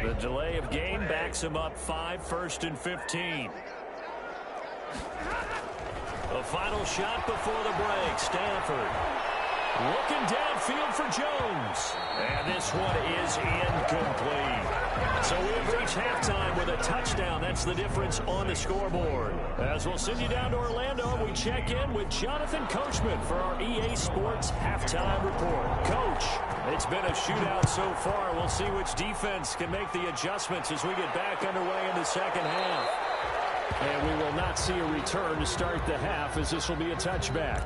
The delay of game backs him up 5, 1st and 15. The final shot before the break. Stanford looking downfield for Jones. And this one is incomplete. So we have reached halftime with a touchdown. That's the difference on the scoreboard. As we'll send you down to Orlando, we check in with Jonathan Coachman for our EA Sports Halftime Report. Coach, it's been a shootout so far. We'll see which defense can make the adjustments as we get back underway in the second half. And we will not see a return to start the half, as this will be a touchback.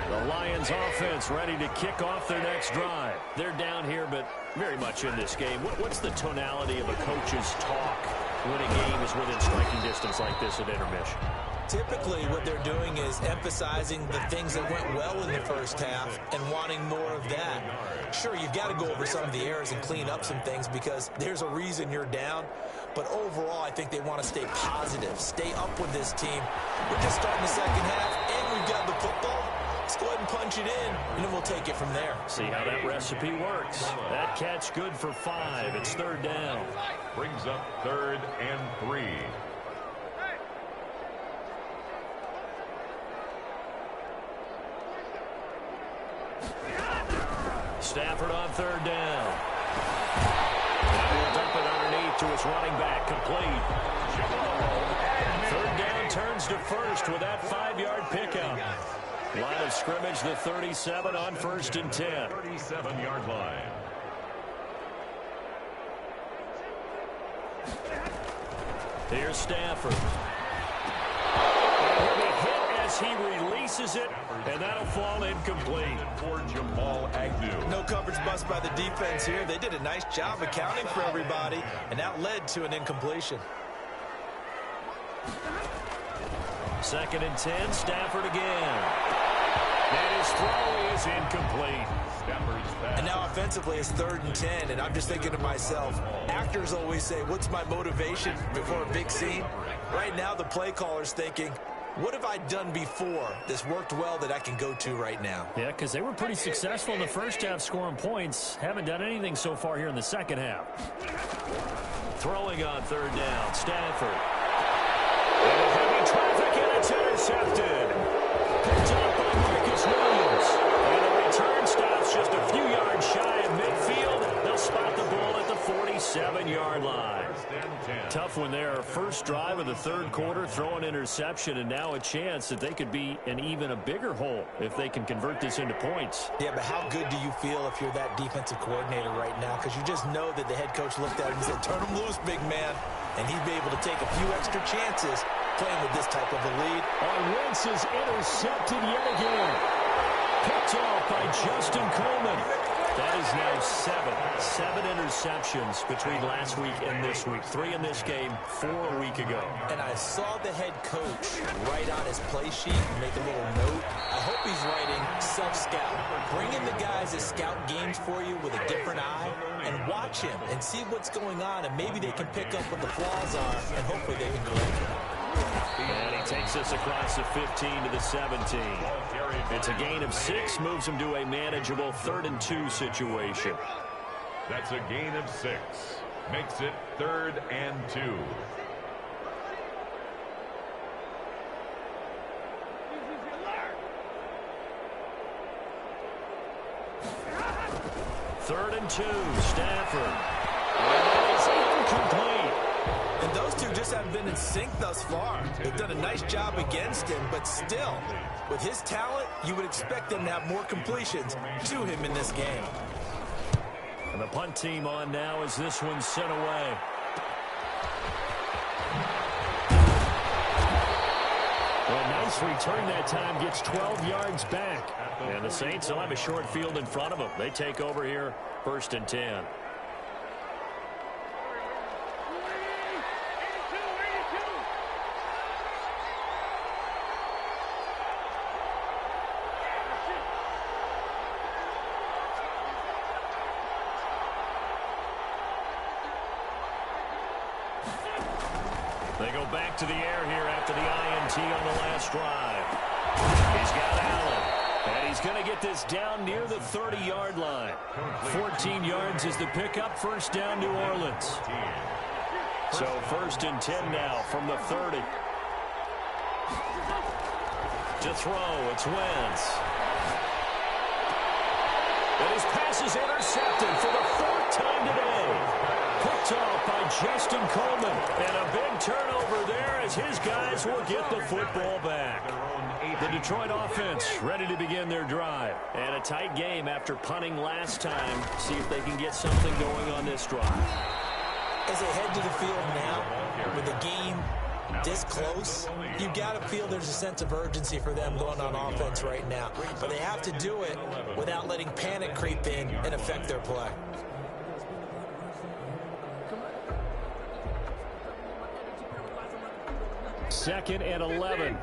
The Lions offense ready to kick off their next drive. They're down here, but very much in this game. What's the tonality of a coach's talk when a game is within striking distance like this at intermission? Typically, what they're doing is emphasizing the things that went well in the first half and wanting more of that. Sure, you've got to go over some of the errors and clean up some things because there's a reason you're down. But overall, I think they want to stay positive, stay up with this team. We're just starting the second half, and we've got the football. Let's go ahead and punch it in, and then we'll take it from there. See how that recipe works. That catch good for 5. It's 3rd down. Brings up 3rd and 3. Stafford on 3rd down. Now he'll dump it underneath to his running back. Complete. 3rd down turns to 1st with that 5-yard pickup. Line of scrimmage, the 37 on 1st and 10. 37-yard line. Here's Stafford. And he'll be hit as he releases it, and that'll fall incomplete. For Jamal Agnew. No coverage bust by the defense here. They did a nice job accounting for everybody, and that led to an incompletion. 2nd and 10, Stafford again. And his throw is incomplete. And now offensively it's 3rd and 10, and I'm just thinking to myself, actors always say, what's my motivation before a big scene? Right now the play caller's thinking, what have I done before that's worked well that I can go to right now? Yeah, because they were pretty successful in the first half scoring points. Haven't done anything so far here in the second half. Throwing on 3rd down, Stafford. And heavy traffic, and it's intercepted. Picked up by Marcus Williams. And the return stops just a few yards shy of midfield. They'll spot the ball at the 47-yard line. Tough one there. First drive of the 3rd quarter, throw an interception, and now a chance that they could be in even a bigger hole if they can convert this into points. Yeah, but how good do you feel if you're that defensive coordinator right now? Because you just know that the head coach looked at him and said, turn him loose, big man. And he'd be able to take a few extra chances playing with this type of a lead. Wentz is intercepted yet again. Picked off by Justin Coleman. That is now 7 interceptions between last week and this week. 3 in this game, 4 a week ago. And I saw the head coach write on his play sheet and make a little note. I hope he's writing self-scout. Bring in the guys that scout games for you with a different eye and watch him and see what's going on, and maybe they can pick up what the flaws are, and hopefully they can correct them. And he takes us across the 15 to the 17. It's a gain of 6, moves him to a manageable 3rd and 2 situation. That's a gain of 6. Makes it 3rd and 2. Third and 2, Stafford. And it's incomplete. And those two just haven't been in sync thus far. They've done a nice job against him, but still, with his talent, you would expect them to have more completions to him in this game. And the punt team on now as this one's sent away. Well, nice return that time, gets 12 yards back. And the Saints will have a short field in front of them. They take over here, 1st and 10. They go back to the air here after the INT on the last drive. He's got Allen. And he's going to get this down near the 30-yard line. 14 yards is the pickup. First down, New Orleans. So 1st and 10 now from the 30. To throw, it's Wentz. And his pass is intercepted for the 4th time today. Picked off by Justin Coleman. And a big turnover there as his guys will get the football back. The Detroit offense ready to begin their drive. And a tight game after punting last time. See if they can get something going on this drive. As they head to the field now, with the game this close, you've got to feel there's a sense of urgency for them going on offense right now. But they have to do it without letting panic creep in and affect their play. Second and 11.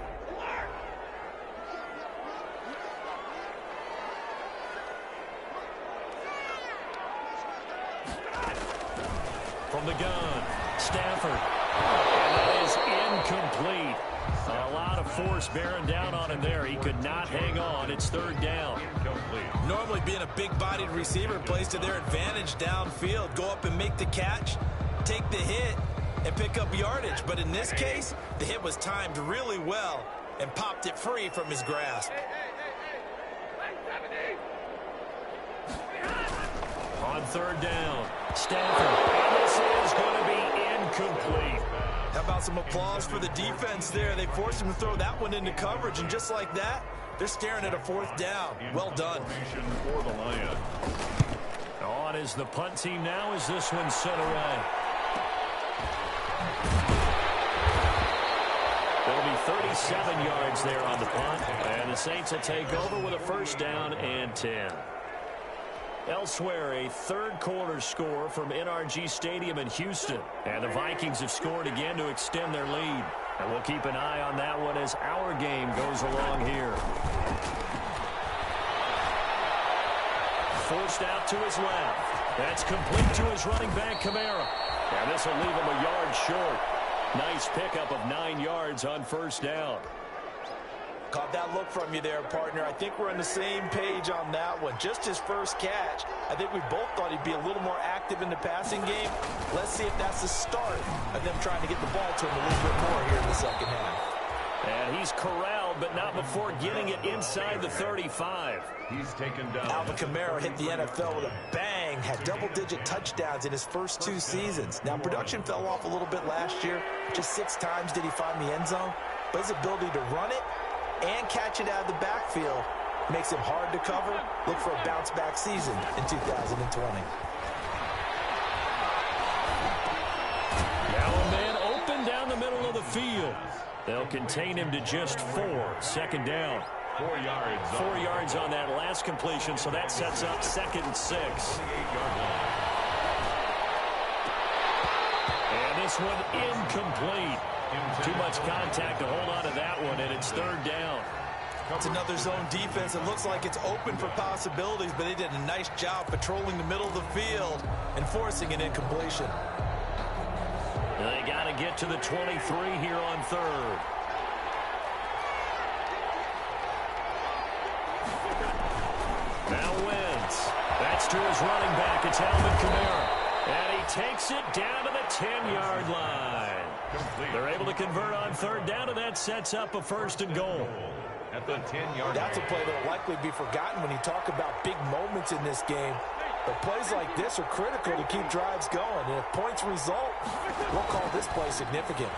From the gun, Stafford. And that is incomplete. A lot of force bearing down on him there. He could not hang on. It's 3rd down. Normally being a big-bodied receiver plays to their advantage downfield. Go up and make the catch, take the hit, and pick up yardage. But in this case, the hit was timed really well and popped it free from his grasp. On 3rd down, Stafford. And this is going to be incomplete. How about some applause for the defense there? They forced him to throw that one into coverage, and just like that, they're staring at a 4th down. Well done. For the Lions. On is the punt team now as this one's sent away. There'll be 37 yards there on the punt, and the Saints will take over with a 1st down and 10. Elsewhere, a 3rd quarter score from NRG Stadium in Houston. And the Vikings have scored again to extend their lead. And we'll keep an eye on that one as our game goes along here. Forced out to his left. That's complete to his running back, Kamara. And this will leave him a yard short. Nice pickup of 9 yards on 1st down. Caught that look from you there, partner. I think we're on the same page on that one. Just his first catch. I think we both thought he'd be a little more active in the passing game. Let's see if that's the start of them trying to get the ball to him a little bit more here in the 2nd half. And he's corralled, but not before getting it inside the 35. He's taken down. Alvin Kamara hit the NFL with a bang. Had double-digit touchdowns in his first 2 seasons. Now, production fell off a little bit last year. Just 6 times did he find the end zone. But his ability to run it and catch it out of the backfield makes him hard to cover. Look for a bounce-back season in 2020. Now a man open down the middle of the field. They'll contain him to just 4. 2nd down. 4 yards. 4 yards on that last completion, so that sets up 2nd and 6. And this one incomplete. Too much contact to hold on to that one, and it's 3rd down. It's another zone defense. It looks like it's open for possibilities, but they did a nice job patrolling the middle of the field and forcing an incompletion. They got to get to the 23 here on 3rd. Now Wentz. That's to his running back. It's Alvin Kamara. And he takes it down to the 10-yard line. They're able to convert on 3rd down, and that sets up a 1st and goal. At the 10-yard line. That's a play that will likely be forgotten when you talk about big moments in this game. But plays like this are critical to keep drives going. And if points result, we'll call this play significant.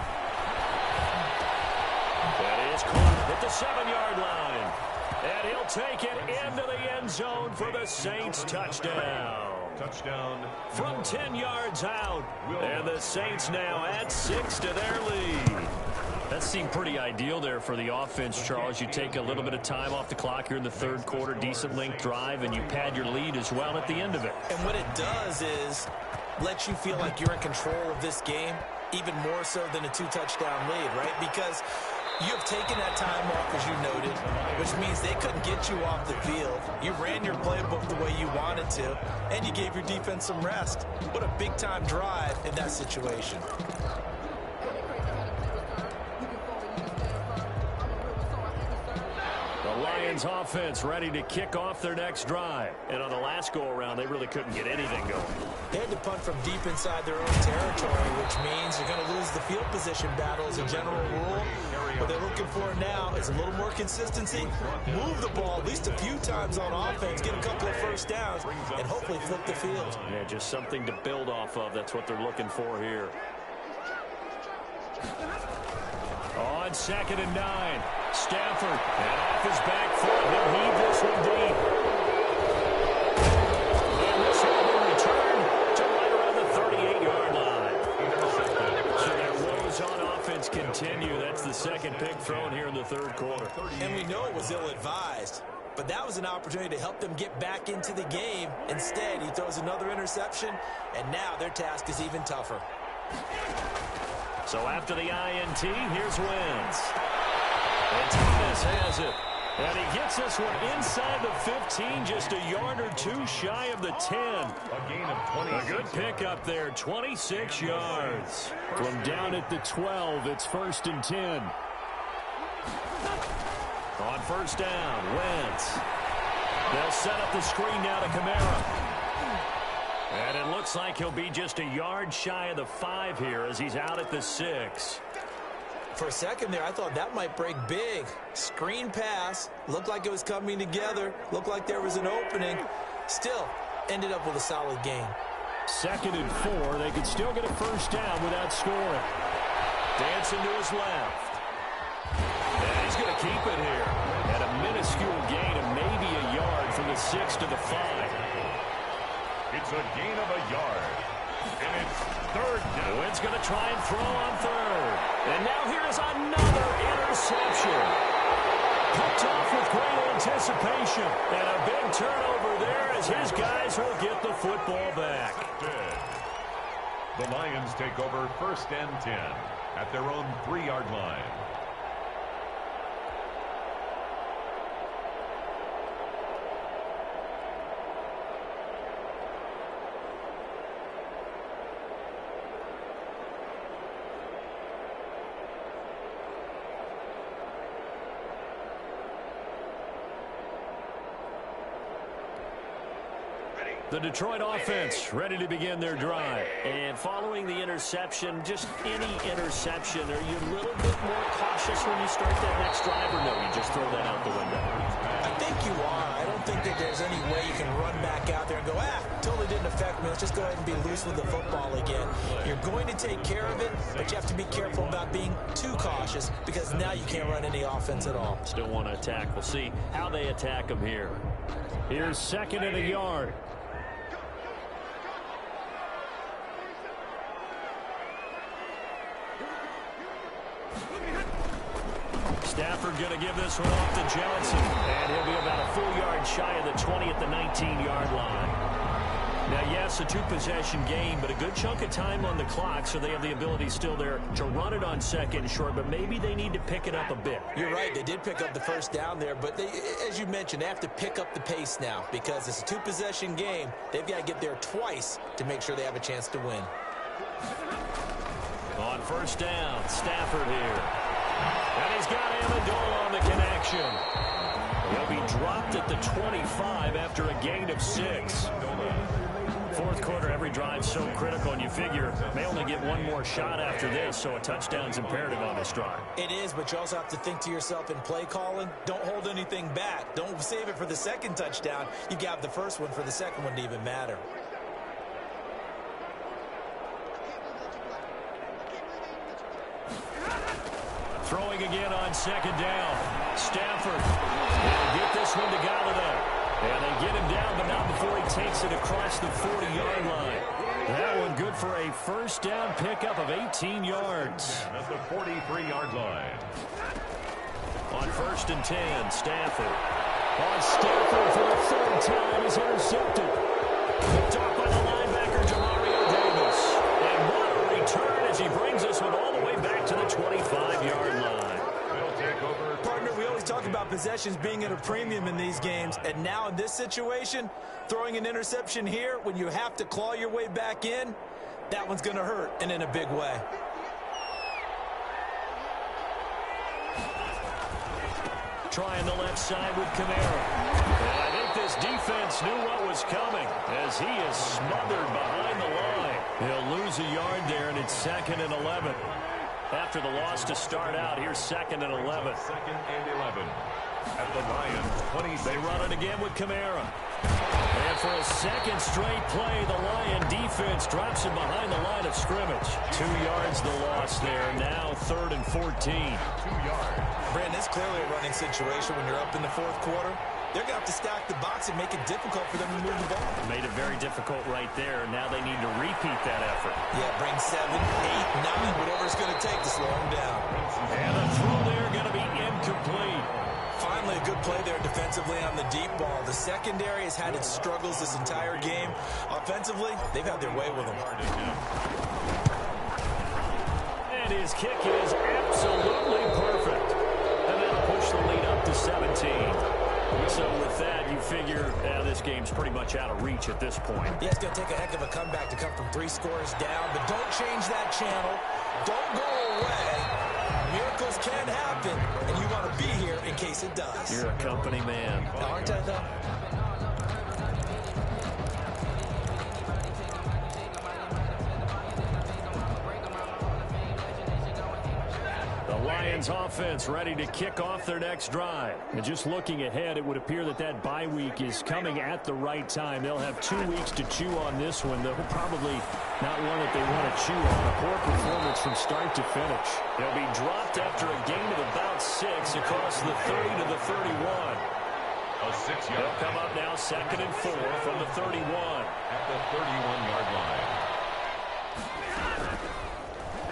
That is caught at the 7-yard line. And he'll take it into the end zone for the Saints touchdown. Touchdown. From 10 yards out. And the Saints now add 6 to their lead. That seemed pretty ideal there for the offense, Charles. You take a little bit of time off the clock here in the 3rd quarter, decent length drive, and you pad your lead as well at the end of it. And what it does is let you feel like you're in control of this game, even more so than a 2-touchdown lead, right? Because you have taken that time off, as you noted, which means they couldn't get you off the field. You ran your playbook the way you wanted to, and you gave your defense some rest. What a big-time drive in that situation. The The Lions offense ready to kick off their next drive. And on the last go-around, they really couldn't get anything going. They had to punt from deep inside their own territory, which means you're going to lose the field position battle as a general rule. What they're looking for now is a little more consistency, move the ball at least a few times on offense, get a couple of first downs, and hopefully flip the field. Yeah, just something to build off of. That's what they're looking for here. On 2nd and 9, Stafford, and off his back foot, he'll heave this one deep. And this one will return to right around the 38-yard line. So their woes on offense continue. That's the second pick thrown here in the third quarter. And we know it was ill-advised, but that was an opportunity to help them get back into the game. Instead, he throws another interception, and now their task is even tougher. So after the INT, here's Wentz. And Thomas has it. And he gets this one inside the 15, just a yard or two shy of the 10. A gain of 20. A good pickup there, 26 yards. From down at the 12, it's 1st and 10. On 1st down, Wentz. They'll set up the screen now to Kamara. And it looks like he'll be just a yard shy of the 5 here as he's out at the 6. For a second there, I thought that might break big. Screen pass. Looked like it was coming together. Looked like there was an opening. Still, ended up with a solid gain. 2nd and 4. They could still get a first down without scoring. Dancing to his left. And he's going to keep it here. At a minuscule gain of maybe a yard from the 6 to the 5. It's a gain of a yard. And it's 3rd down. Wentz going to try and throw on 3rd. And now here is another interception. Picked off with great anticipation. And a big turnover there as his guys will get the football back. The Lions take over 1st and 10 at their own 3-yard line. The Detroit offense ready to begin their drive. And following the interception, just any interception, are you a little bit more cautious when you start that next drive, or no, you just throw that out the window? I think you are. I don't think that there's any way you can run back out there and go, totally didn't affect me. Let's just go ahead and be loose with the football again. You're going to take care of it, but you have to be careful about being too cautious because now you can't run any offense at all. Still want to attack. We'll see how they attack them here. Here's 2nd and a yard. Stafford going to give this one off to Johnson. And he'll be about a full yard shy of the 20 at the 19-yard line. Now, yes, a 2-possession game, but a good chunk of time on the clock, so they have the ability still there to run it on 2nd and short, but maybe they need to pick it up a bit. You're right. They did pick up the first down there, but they, as you mentioned, they have to pick up the pace now because it's a 2-possession game. They've got to get there twice to make sure they have a chance to win. On 1st down, Stafford here. And he's got Amendola on the connection. He'll be dropped at the 25 after a gain of 6. 4th quarter, every drive's so critical, and you figure may only get one more shot after this, so a touchdown's imperative on this drive. It is, but you also have to think to yourself in play calling, don't hold anything back. Don't save it for the 2nd touchdown. You got the first one for the 2nd one to even matter. Throwing again on 2nd down. Stafford will get this one to Galladay. And they get him down, but not before he takes it across the 40-yard line. That one good for a first down pickup of 18 yards. At the 43-yard line. On 1st and 10, Stafford. On Stafford for the 3rd time is intercepted. Picked off by the linebacker, Demario Davis. And what a return as he brings this one all the way back to the 25-yard line. Partner, we always talk about possessions being at a premium in these games, and now in this situation, throwing an interception here when you have to claw your way back in, that one's going to hurt, and in a big way. trying the left side with Kamara. And I think this defense knew what was coming as he is smothered behind the line. He'll lose a yard there, and it's 2nd and 11. After the loss to start out, here's 2nd and 11. 2nd and 11. At the Lions 20. They run it again with Kamara. And for a second straight play, the Lion defense drops him behind the line of scrimmage. 2 yards the loss there. Now 3rd and 14. 2 yards. Brandon, it's clearly a running situation when you're up in the 4th quarter. They're going to have to stack the box and make it difficult for them to move the ball. Made it very difficult right there. Now they need to repeat that effort. Yeah, bring 7, 8, 9, whatever it's going to take to slow them down. And the throw there going to be incomplete. Finally, a good play there defensively on the deep ball. The secondary has had its struggles this entire game. Offensively, they've had their way with them. And his kick is absolutely perfect. And that'll push the lead up to 17. So with that, you figure this game's pretty much out of reach at this point. Yeah, it's going to take a heck of a comeback to come from 3 scores down, but don't change that channel. Don't go away. Miracles can happen, and you want to be here in case it does. You're a company man. Aren't I, though? Lions offense ready to kick off their next drive. And just looking ahead, it would appear that bye week is coming at the right time. They'll have 2 weeks to chew on this one, though probably not one that they want to chew on. A poor performance from start to finish. They'll be dropped after a gain of about 6 across the 30 to the 31. A 6-yard. They'll come up now 2nd and 4 from the 31. At the 31-yard line.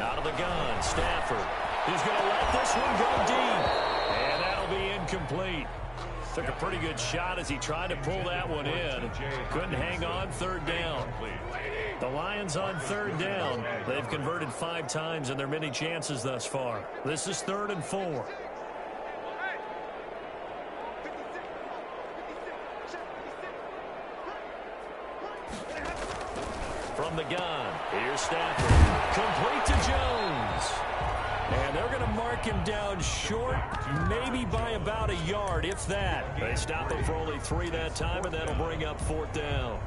Out of the gun, Stafford. He's going to let this one go deep. And that'll be incomplete. Took a pretty good shot as he tried to pull that one in. Couldn't hang on. 3rd down. The Lions on 3rd down. They've converted 5 times in their many chances thus far. This is 3rd and 4. From the gun, here's Stafford. Complete to Jones. And they're going to mark him down short, maybe by about a yard, if that. They stop him for only 3 that time, and that'll bring up 4th down.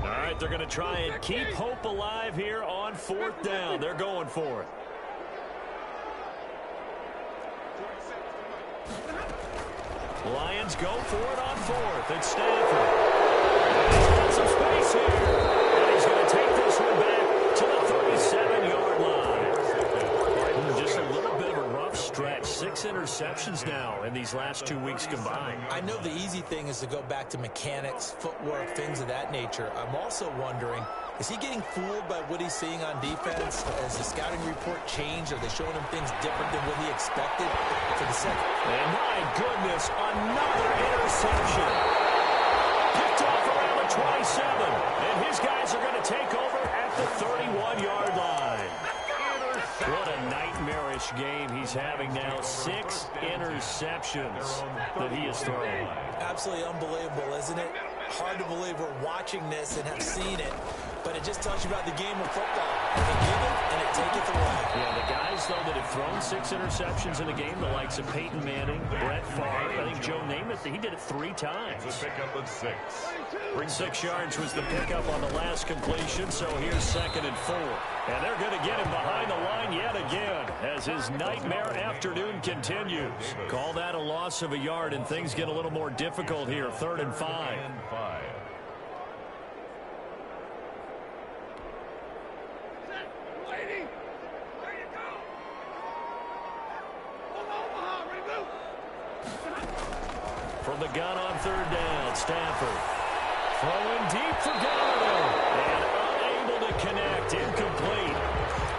All right, they're going to try and keep hope alive here on 4th down. They're going for it. Lions go for it on 4th. It's Stafford. He's got some space here. And he's going to take this one back to the 37-yard line. Just a little bit of a rough stretch. 6 interceptions now in these last 2 weeks combined. I know the easy thing is to go back to mechanics, footwork, things of that nature. I'm also wondering, is he getting fooled by what he's seeing on defense? Has the scouting report changed? Are they showing him things different than what he expected for the second? And my goodness, another interception. Picked off around the 27. And his guys are going to take over at the 31-yard line. What a nightmarish game he's having now. 6 interceptions that he has thrown. Absolutely unbelievable, isn't it? Hard to believe we're watching this and have seen it, but it just tells you about the game of football. They give it and it taketh away. Yeah, the guys, though, that have thrown 6 interceptions in a game, the likes of Peyton Manning, Brett Favre, I think Joe Namath, he did it 3 times. The pickup of 6. 6 yards was the pickup on the last completion, so here's 2nd and 4. And they're going to get him behind the line yet again as his nightmare afternoon continues. Call that a loss of a yard, and things get a little more difficult here. 3rd and 5. From the gun on 3rd down, Stafford. Throwing deep for Gallagher. And unable to connect. Incomplete.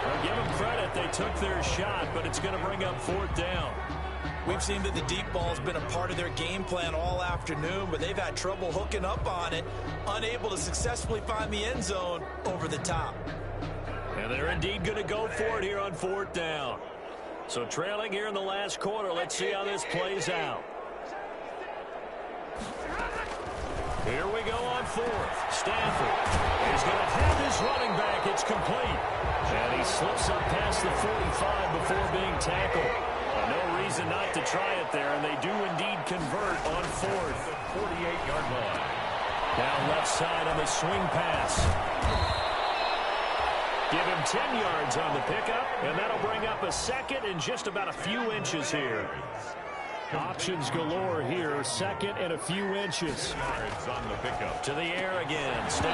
I'll give them credit. They took their shot, but it's going to bring up 4th down. We've seen that the deep ball's been a part of their game plan all afternoon, but they've had trouble hooking up on it, unable to successfully find the end zone over the top. And they're indeed going to go for it here on 4th down. So trailing here in the last quarter, let's see how this plays out. Here we go on 4th. Stafford. He's going to have his running back. It's complete. And he slips up past the 45 before being tackled. No reason not try it there, and they do indeed convert on fourth. 48-yard line. Down left side on the swing pass. Give him 10 yards on the pickup, and that'll bring up a second and just about a few inches here. Options galore here, second and a few inches. Yards on the pickup. To the air again, Stafford.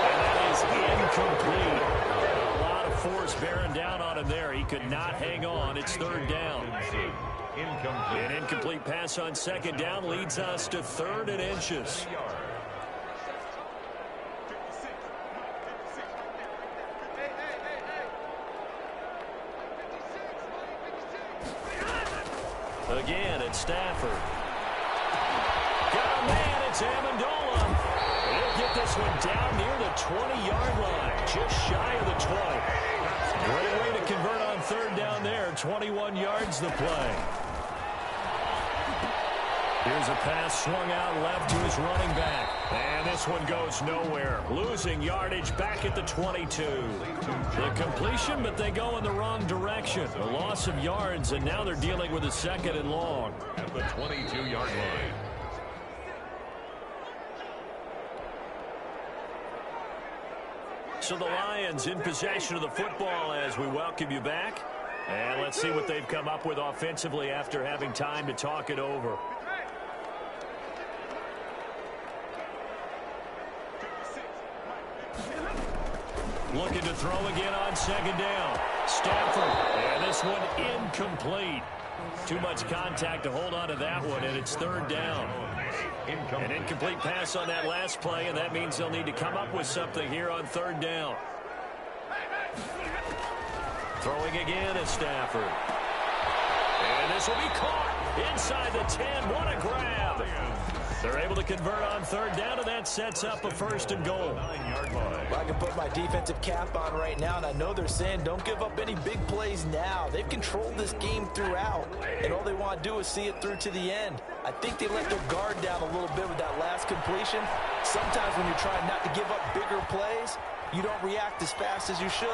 And that is incomplete. A lot of force bearing down on him there. He could not hang on. It's third down. Incomplete. An incomplete pass on second down leads us to third and inches. Again, it's Stafford. Got a man, it's Amendola. He'll get this one down near the 20-yard line, just shy of the 20. Great way to convert on third down there, 21 yards the play. Here's a pass swung out left to his running back. And this one goes nowhere. Losing yardage back at the 22. The completion, but they go in the wrong direction. A loss of yards, and now they're dealing with a second and long. At the 22-yard line. So the Lions in possession of the football as we welcome you back. And let's see what they've come up with offensively after having time to talk it over. Looking to throw again on second down. Stafford. And this one incomplete. Too much contact to hold on to that one, and it's third down. An incomplete pass on that last play, and that means they'll need to come up with something here on third down. Throwing again is Stafford. And this will be caught inside the 10. What a grab. They're able to convert on third down, and that sets up a first and goal. Well, I can put my defensive cap on right now, and I know they're saying don't give up any big plays now. They've controlled this game throughout, and all they want to do is see it through to the end. I think they let their guard down a little bit with that last completion. Sometimes when you're trying not to give up bigger plays, you don't react as fast as you should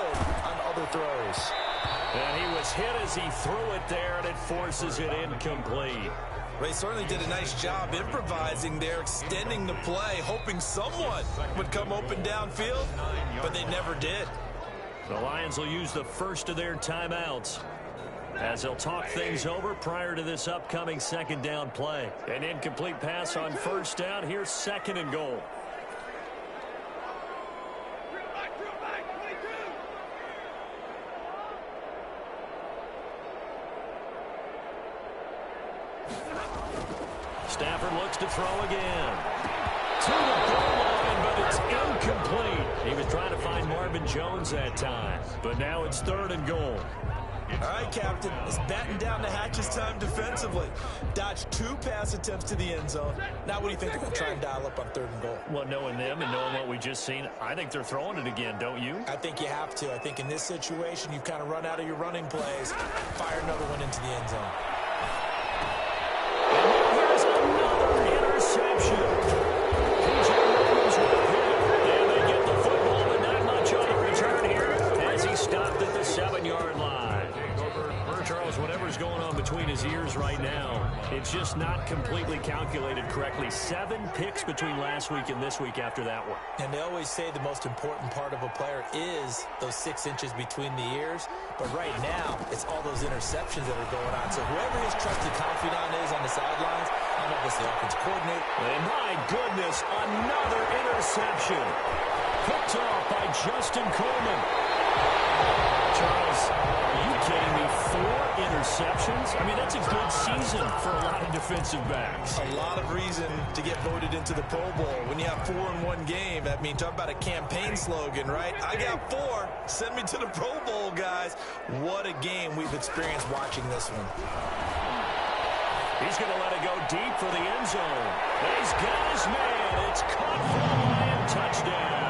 on other throws. And he was hit as he threw it there, and it forces it incomplete. They certainly did a nice job improvising there, extending the play, hoping someone would come open downfield, but they never did. The Lions will use the first of their timeouts as they'll talk things over prior to this upcoming second down play. An incomplete pass on first down. Here's second and goal. Stafford looks to throw again. To the goal line, but it's incomplete. He was trying to find Marvin Jones that time, but now it's third and goal. All right, Captain, it's batten down the hatches time defensively. Dodged 2 pass attempts to the end zone. Now what do you think they're going to try and dial up on third and goal? Well, knowing them and knowing what we just seen, I think they're throwing it again, don't you? I think you have to. I think in this situation, you've kind of run out of your running plays. Fire another one into the end zone. Here's another interception. P.J. Williams with hit, and they get the football, but not much on the return here as he stopped at the 7-yard line. Charles, whatever's going on between his ears right now, it's just not completely calculated correctly. 7 picks between last week and this week after that one. And they always say the most important part of a player is those 6 inches between the ears. But right now, it's all those interceptions that are going on. So whoever his trusted confidant is on the sidelines, I don't know if it's the offensive coordinator. And my goodness, another interception. Picked off by Justin Coleman. Charles, are you kidding me? 4 interceptions? I mean, that's a good season for a lot of defensive backs. A lot of reason to get voted into the Pro Bowl. When you have 4 in one game, I mean, talk about a campaign slogan, right? I got 4. Send me to the Pro Bowl, guys. What a game we've experienced watching this one. He's going to let it go deep for the end zone. He's got his man. It's caught for a Lion touchdown.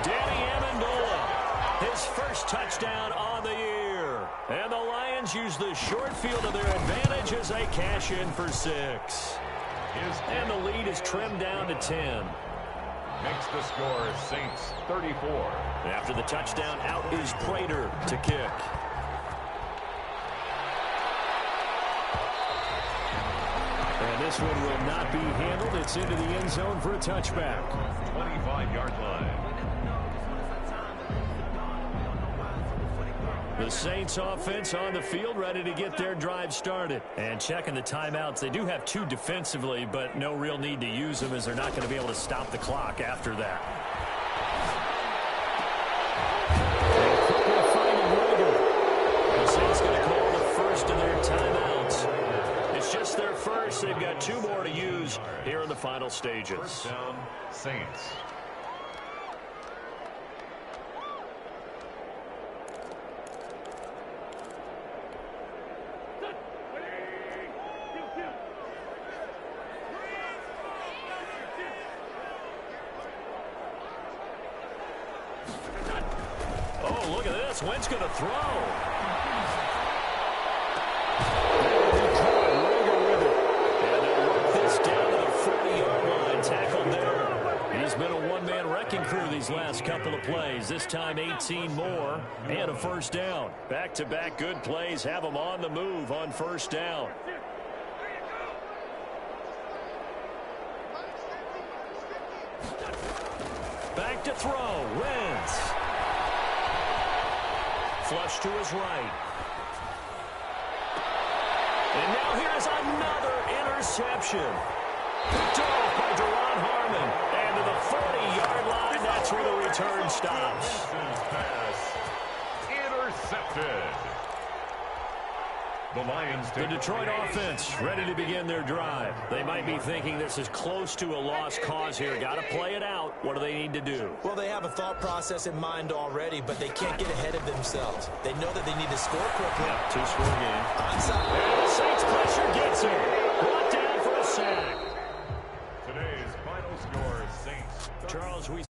Danny Amendola, his first touchdown on the year. And the Lions use the short field to their advantage as they cash in for 6. And the lead is trimmed down to 10. Makes the score Saints 34. After the touchdown, out is Prater to kick. this one will not be handled. It's into the end zone for a touchback. 25-yard line. The Saints offense on the field, ready to get their drive started. And checking the timeouts, they do have 2 defensively, but no real need to use them as they're not going to be able to stop the clock after that. The Saints going to call the first of their timeouts. It's just their first. They've got 2 more to use here in the final stages. First down, Saints. Oh, look at this. Wentz going to throw. And they'll work this down to the 40-yard line. Tackled there. He's been a one-man wrecking crew these last couple of plays. This time 18 more and a first down. Back-to-back good plays have them on the move on first down. Back to throw. Wentz. Flush to his right. And now here's another interception. Picked off by Duron Harmon. And to the 40-yard line, that's where the return stops. Pass intercepted. The Lions take The Detroit offense ready to begin their drive. They might be thinking this is close to a lost cause here. Got to play it out. What do they need to do? Well, they have a thought process in mind already, but they can't get ahead of themselves. They know that they need to score quickly. Yeah, 2-score game. Onside. And the Saints pressure gets him. Brought down for a sack. Today's final score, Saints. Charles, we